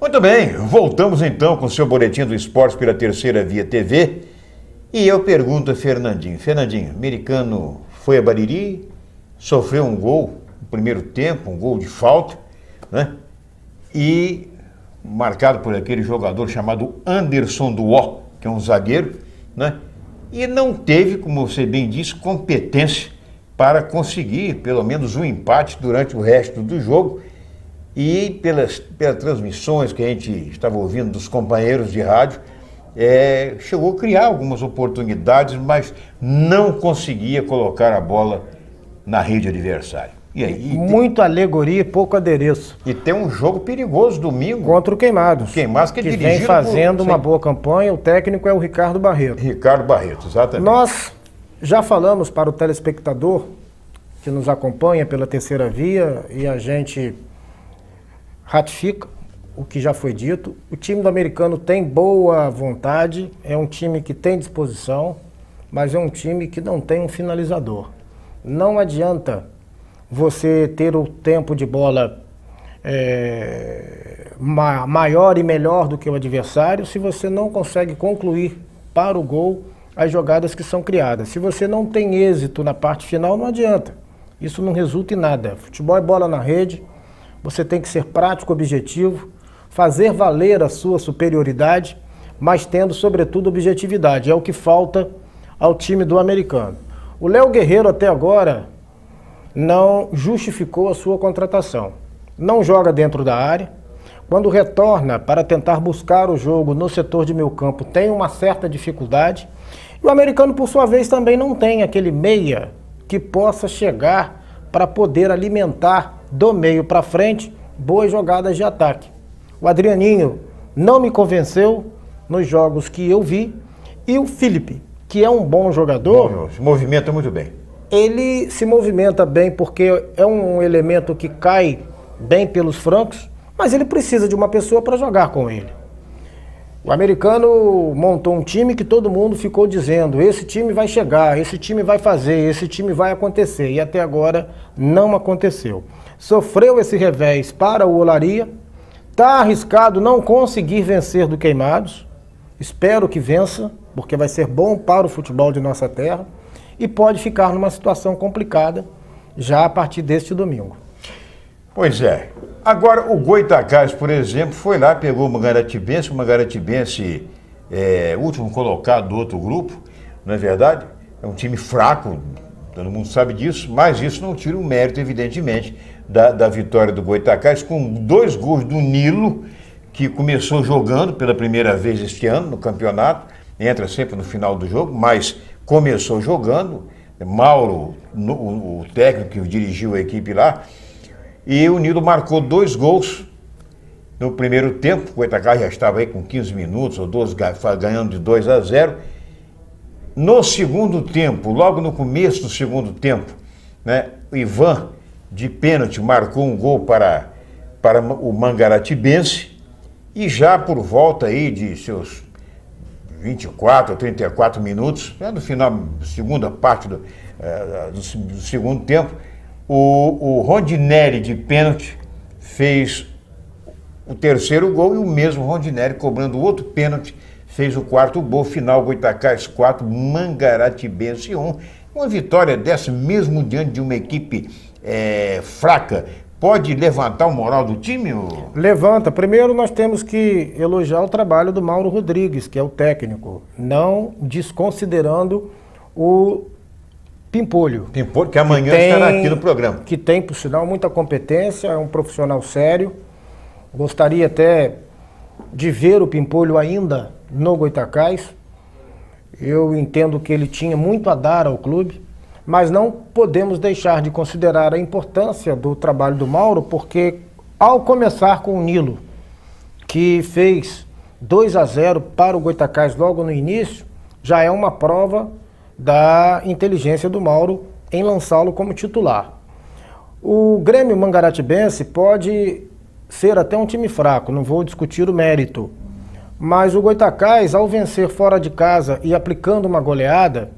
Muito bem, voltamos então com o seu boletim do esporte pela Terceira Via TV. E eu pergunto a Fernandinho. Fernandinho, americano foi a Bariri, sofreu um gol no primeiro tempo, um gol de falta, né? E marcado por aquele jogador chamado Anderson Duó, que é um zagueiro, né? E não teve, como você bem disse, competência para conseguir pelo menos um empate durante o resto do jogo. E pelas transmissões que a gente estava ouvindo dos companheiros de rádio, chegou a criar algumas oportunidades, mas não conseguia colocar a bola na rede adversária. E aí? Muita alegoria e pouco adereço. E tem um jogo perigoso domingo. Contra o Queimados. Queimados que vem fazendo uma boa campanha. O técnico é o Ricardo Barreto. Ricardo Barreto, exatamente. Nós já falamos para o telespectador que nos acompanha pela Terceira Via e a gente ratifica o que já foi dito. O time do americano tem boa vontade, é um time que tem disposição, mas é um time que não tem um finalizador. Não adianta você ter o tempo de bola maior e melhor do que o adversário se você não consegue concluir para o gol as jogadas que são criadas. Se você não tem êxito na parte final, não adianta. Isso não resulta em nada. Futebol é bola na rede, você tem que ser prático, objetivo, fazer valer a sua superioridade, mas tendo, sobretudo, objetividade. É o que falta ao time do americano. O Léo Guerreiro, até agora, não justificou a sua contratação. Não joga dentro da área. Quando retorna para tentar buscar o jogo no setor de meio campo, tem uma certa dificuldade. E o americano, por sua vez, também não tem aquele meia que possa chegar para poder alimentar do meio para frente boas jogadas de ataque. O Adrianinho não me convenceu nos jogos que eu vi. E o Felipe, que é um bom jogador... Se movimenta muito bem. Ele se movimenta bem porque é um elemento que cai bem pelos flancos, mas ele precisa de uma pessoa para jogar com ele. O americano montou um time que todo mundo ficou dizendo: esse time vai chegar, esse time vai fazer, esse time vai acontecer. E até agora não aconteceu. Sofreu esse revés para o Olaria. Está arriscado não conseguir vencer do Queimados. Espero que vença, porque vai ser bom para o futebol de nossa terra. E pode ficar numa situação complicada já a partir deste domingo. Pois é. Agora, o Goytacazes, por exemplo, foi lá, pegou o Mangaratibense, último colocado do outro grupo, não é verdade? É um time fraco, todo mundo sabe disso, mas isso não tira o mérito, evidentemente, da vitória do Goytacazes, com 2 gols do Nilo, que começou jogando pela primeira vez este ano no campeonato, entra sempre no final do jogo, mas começou jogando. Mauro, o técnico que dirigiu a equipe lá, e o Nilo marcou 2 gols no primeiro tempo. O Goytacazes já estava aí com 15 minutos ou 12 ganhando de 2-0. No segundo tempo, logo no começo do segundo tempo, né, o Ivan, de pênalti, marcou um gol para o Mangaratibense, e já por volta aí de seus 24 a 34 minutos, no final, segunda parte do segundo tempo, o Rondinelli, de pênalti, fez o terceiro gol, e o mesmo Rondinelli, cobrando outro pênalti, fez o 4º gol. Final: Goytacazes 4, Mangaratibense 1. Uma vitória dessa, mesmo diante de uma equipe fraca, pode levantar o moral do time? Levanta. Primeiro nós temos que elogiar o trabalho do Mauro Rodrigues, que é o técnico, não desconsiderando o Pimpolho. Pimpolho, que amanhã estará aqui no programa. Que tem, por sinal, muita competência, é um profissional sério. Gostaria até de ver o Pimpolho ainda no Goytacazes. Eu entendo que ele tinha muito a dar ao clube, mas não podemos deixar de considerar a importância do trabalho do Mauro, porque ao começar com o Nilo, que fez 2-0 para o Goytacazes logo no início, já é uma prova da inteligência do Mauro em lançá-lo como titular. O Grêmio Mangaratibense pode ser até um time fraco, não vou discutir o mérito, mas o Goytacazes, ao vencer fora de casa e aplicando uma goleada,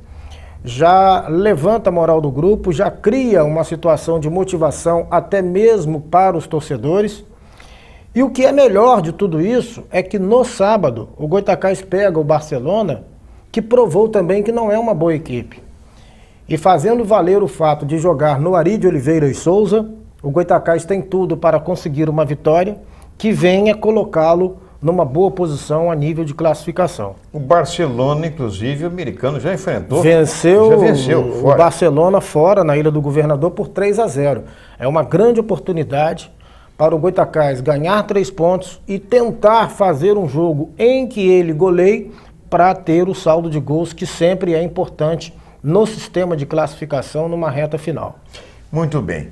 já levanta a moral do grupo, já cria uma situação de motivação até mesmo para os torcedores. E o que é melhor de tudo isso é que no sábado o Goytacás pega o Barcelona, que provou também que não é uma boa equipe. E fazendo valer o fato de jogar no Ari de Oliveira e Souza, o Goytacás tem tudo para conseguir uma vitória que venha colocá-lo numa boa posição a nível de classificação. O Barcelona, inclusive, o americano já enfrentou. Já venceu fora. O Barcelona fora, na Ilha do Governador, por 3-0. É uma grande oportunidade para o Goytacás ganhar 3 pontos e tentar fazer um jogo em que ele goleie para ter o saldo de gols, que sempre é importante no sistema de classificação numa reta final. Muito bem.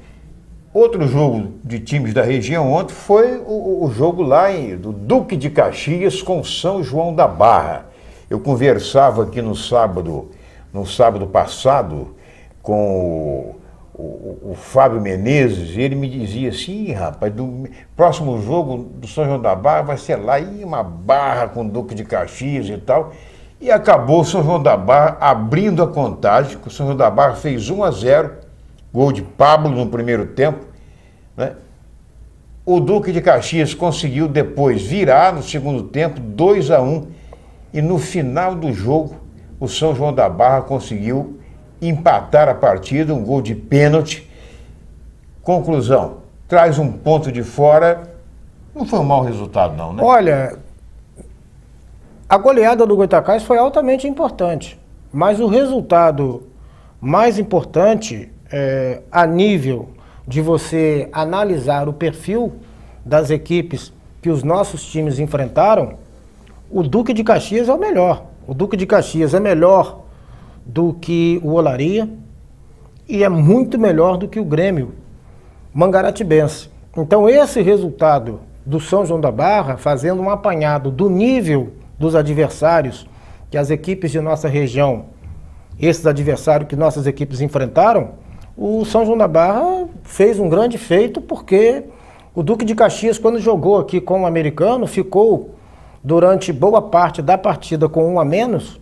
Outro jogo de times da região ontem foi o jogo lá do Duque de Caxias com São João da Barra. Eu conversava aqui no sábado passado com o Fábio Menezes, e ele me dizia assim: rapaz, do próximo jogo do São João da Barra vai ser lá, e uma barra com o Duque de Caxias e tal. E acabou o São João da Barra abrindo a contagem, que o São João da Barra fez 1-0, gol de Pablo no primeiro tempo, né? O Duque de Caxias conseguiu depois virar no segundo tempo, 2-1, e no final do jogo o São João da Barra conseguiu empatar a partida, um gol de pênalti. Conclusão, traz um ponto de fora, não foi um mau resultado não, né? Olha, a goleada do Goytacás foi altamente importante, mas o resultado mais importante a nível de você analisar o perfil das equipes que os nossos times enfrentaram, o Duque de Caxias é o melhor. O Duque de Caxias é melhor do que o Olaria e é muito melhor do que o Grêmio Mangaratibense. Então esse resultado do São João da Barra, fazendo um apanhado do nível dos adversários que as equipes de nossa região, esses adversários que nossas equipes enfrentaram, o São João da Barra fez um grande feito, porque o Duque de Caxias, quando jogou aqui com o americano, ficou durante boa parte da partida com 1 a menos,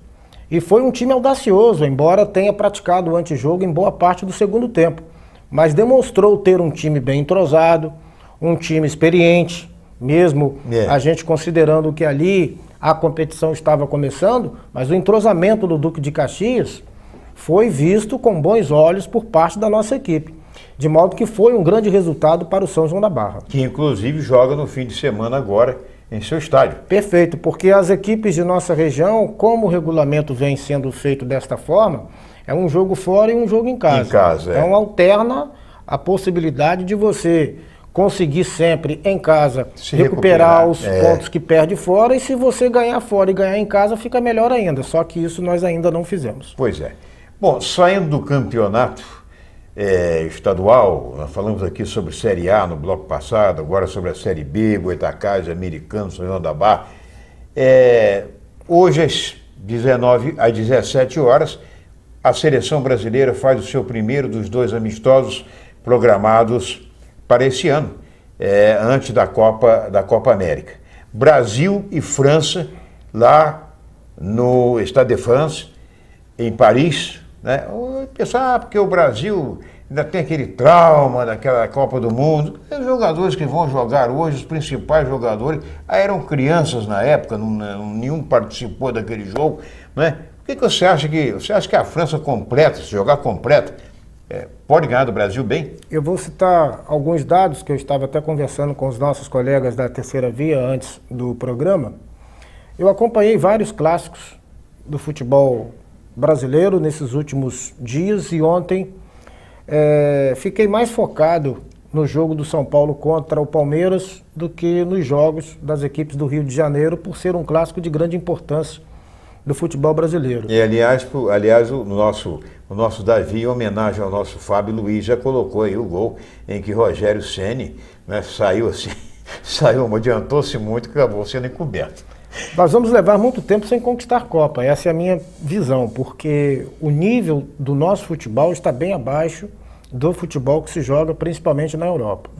e foi um time audacioso, embora tenha praticado o antijogo em boa parte do segundo tempo. Mas demonstrou ter um time bem entrosado, um time experiente, mesmo a gente considerando que ali a competição estava começando, mas o entrosamento do Duque de Caxias foi visto com bons olhos por parte da nossa equipe. De modo que foi um grande resultado para o São João da Barra. Que inclusive joga no fim de semana agora em seu estádio. Perfeito, porque as equipes de nossa região, como o regulamento vem sendo feito desta forma, é um jogo fora e um jogo em casa. Em casa, então alterna a possibilidade de você conseguir sempre em casa recuperar os pontos que perde fora, e se você ganhar fora e ganhar em casa, fica melhor ainda. Só que isso nós ainda não fizemos. Pois é. Bom, saindo do campeonato estadual, nós falamos aqui sobre Série A no bloco passado, agora sobre a Série B, Goytacás, Americano, São João da Barra. Hoje, às 17 horas, a seleção brasileira faz o seu primeiro dos 2 amistosos programados para esse ano, antes da Copa América. Brasil e França, lá no Stade de France, em Paris, né? Pensar, porque o Brasil ainda tem aquele trauma daquela Copa do Mundo. Os jogadores que vão jogar hoje, os principais jogadores, eram crianças na época, nenhum participou daquele jogo, né? O que você acha que a França completa, se jogar completa, pode ganhar do Brasil bem? Eu vou citar alguns dados que eu estava até conversando com os nossos colegas da Terceira Via antes do programa. Eu acompanhei vários clássicos do futebol brasileiro nesses últimos dias, e ontem fiquei mais focado no jogo do São Paulo contra o Palmeiras do que nos jogos das equipes do Rio de Janeiro, por ser um clássico de grande importância do futebol brasileiro. E aliás o nosso Davi, em homenagem ao nosso Fábio Luiz, já colocou aí o gol em que Rogério Ceni, né, saiu, adiantou-se muito, que acabou sendo encoberto. Nós vamos levar muito tempo sem conquistar Copa, essa é a minha visão, porque o nível do nosso futebol está bem abaixo do futebol que se joga principalmente na Europa.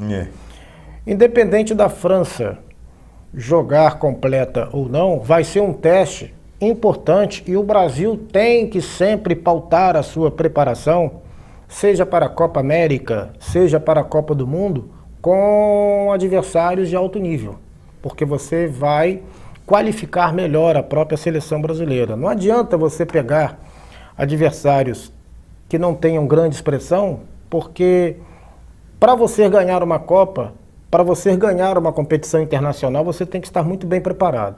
Independente da França jogar completa ou não, vai ser um teste importante, e o Brasil tem que sempre pautar a sua preparação, seja para a Copa América, seja para a Copa do Mundo, com adversários de alto nível, porque você vai qualificar melhor a própria seleção brasileira. Não adianta você pegar adversários que não tenham grande expressão, porque para você ganhar uma Copa, para você ganhar uma competição internacional, você tem que estar muito bem preparado.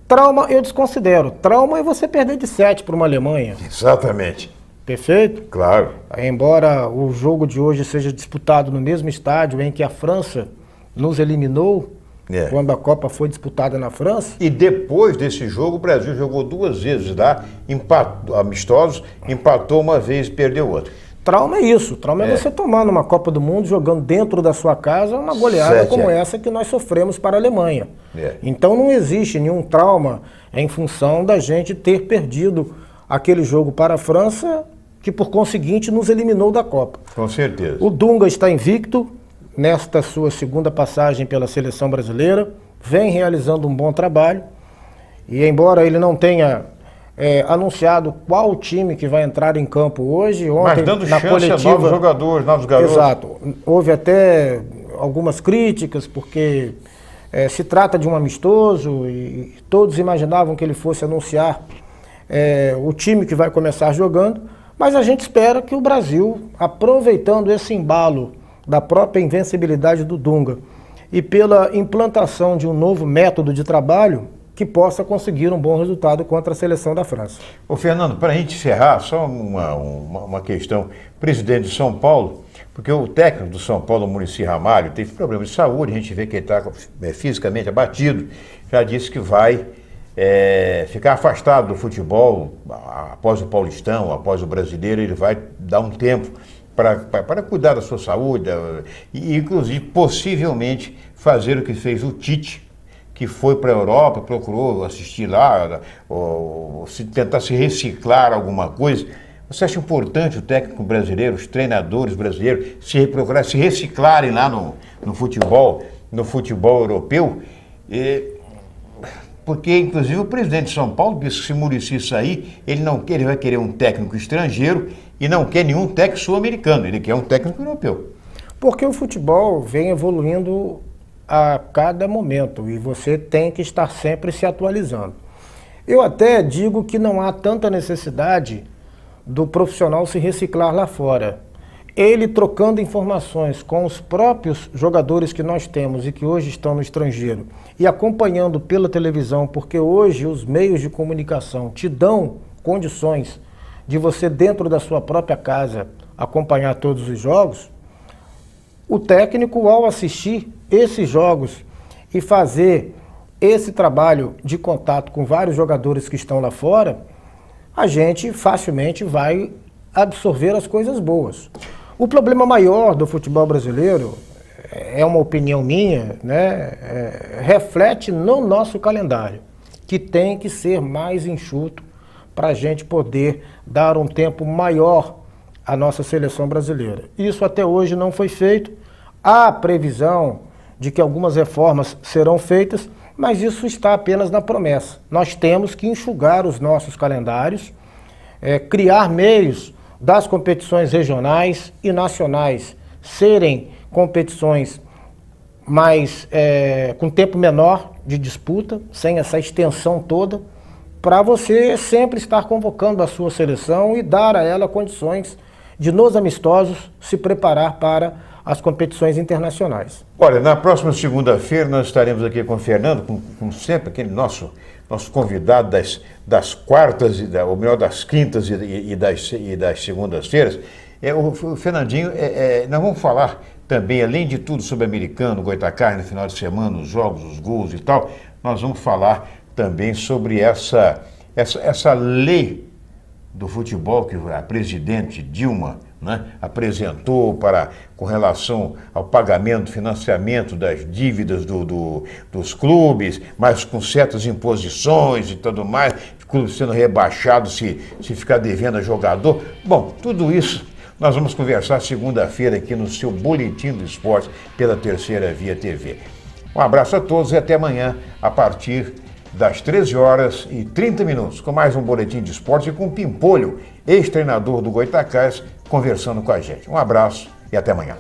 Trauma eu desconsidero. Trauma é você perder de 7 para uma Alemanha. Exatamente. Perfeito? Claro. Embora o jogo de hoje seja disputado no mesmo estádio em que a França nos eliminou, quando a Copa foi disputada na França. E depois desse jogo, o Brasil jogou 2 vezes lá, amistosos, empatou uma vez e perdeu outra. Trauma é isso. Trauma é você tomar numa Copa do Mundo, jogando dentro da sua casa, uma goleada como essa que nós sofremos para a Alemanha. Então não existe nenhum trauma em função da gente ter perdido aquele jogo para a França, que por conseguinte nos eliminou da Copa. Com certeza. O Dunga está invicto nesta sua segunda passagem pela seleção brasileira, vem realizando um bom trabalho, e embora ele não tenha anunciado qual time que vai entrar em campo hoje, ontem, mas dando na chance coletiva, a novos jogadores, novos garotos. Exato. Houve até algumas críticas, porque se trata de um amistoso e todos imaginavam que ele fosse anunciar o time que vai começar jogando, mas a gente espera que o Brasil, aproveitando esse embalo da própria invencibilidade do Dunga e pela implantação de um novo método de trabalho, que possa conseguir um bom resultado contra a seleção da França. Ô Fernando, para a gente encerrar, só uma questão. Presidente de São Paulo, porque o técnico do São Paulo, Muricy Ramalho, teve problemas de saúde, a gente vê que ele está fisicamente abatido, já disse que vai ficar afastado do futebol após o Paulistão, após o Brasileiro, ele vai dar um tempo para cuidar da sua saúde e, inclusive, possivelmente fazer o que fez o Tite, que foi para a Europa, procurou assistir lá, ou tentar se reciclar alguma coisa. Você acha importante o técnico brasileiro, os treinadores brasileiros, procurar se reciclarem lá no futebol europeu? Porque, inclusive, o presidente de São Paulo disse que se Muricy sair, ele vai querer um técnico estrangeiro e não quer nenhum técnico sul-americano, ele quer um técnico europeu. Porque o futebol vem evoluindo a cada momento e você tem que estar sempre se atualizando. Eu até digo que não há tanta necessidade do profissional se reciclar lá fora. Ele trocando informações com os próprios jogadores que nós temos e que hoje estão no estrangeiro e acompanhando pela televisão, porque hoje os meios de comunicação te dão condições de você dentro da sua própria casa acompanhar todos os jogos, o técnico, ao assistir esses jogos e fazer esse trabalho de contato com vários jogadores que estão lá fora, a gente facilmente vai absorver as coisas boas. O problema maior do futebol brasileiro, é uma opinião minha, né, reflete no nosso calendário, que tem que ser mais enxuto para a gente poder dar um tempo maior à nossa seleção brasileira. Isso até hoje não foi feito. Há previsão de que algumas reformas serão feitas, mas isso está apenas na promessa. Nós temos que enxugar os nossos calendários, criar meios das competições regionais e nacionais serem competições mais com tempo menor de disputa, sem essa extensão toda, para você sempre estar convocando a sua seleção e dar a ela condições de, nos amistosos, se preparar para as competições internacionais. Olha, na próxima segunda-feira nós estaremos aqui com o Fernando, como sempre, aquele nosso convidado das quartas, ou melhor, das quintas e das segundas-feiras. O Fernandinho, nós vamos falar também, além de tudo, sobre americano, Goitacás, no final de semana, os jogos, os gols e tal, nós vamos falar também sobre essa lei do futebol que a presidente Dilma, né, apresentou com relação ao pagamento, financiamento das dívidas dos clubes, mas com certas imposições e tudo mais, o clube sendo rebaixado se ficar devendo a jogador. Bom, tudo isso nós vamos conversar segunda-feira aqui no seu Boletim do Esporte pela Terceira Via TV. Um abraço a todos e até amanhã a partir das 13h30, com mais um Boletim de Esporte e com o Pimpolho, ex-treinador do Goitacás, conversando com a gente. Um abraço e até amanhã.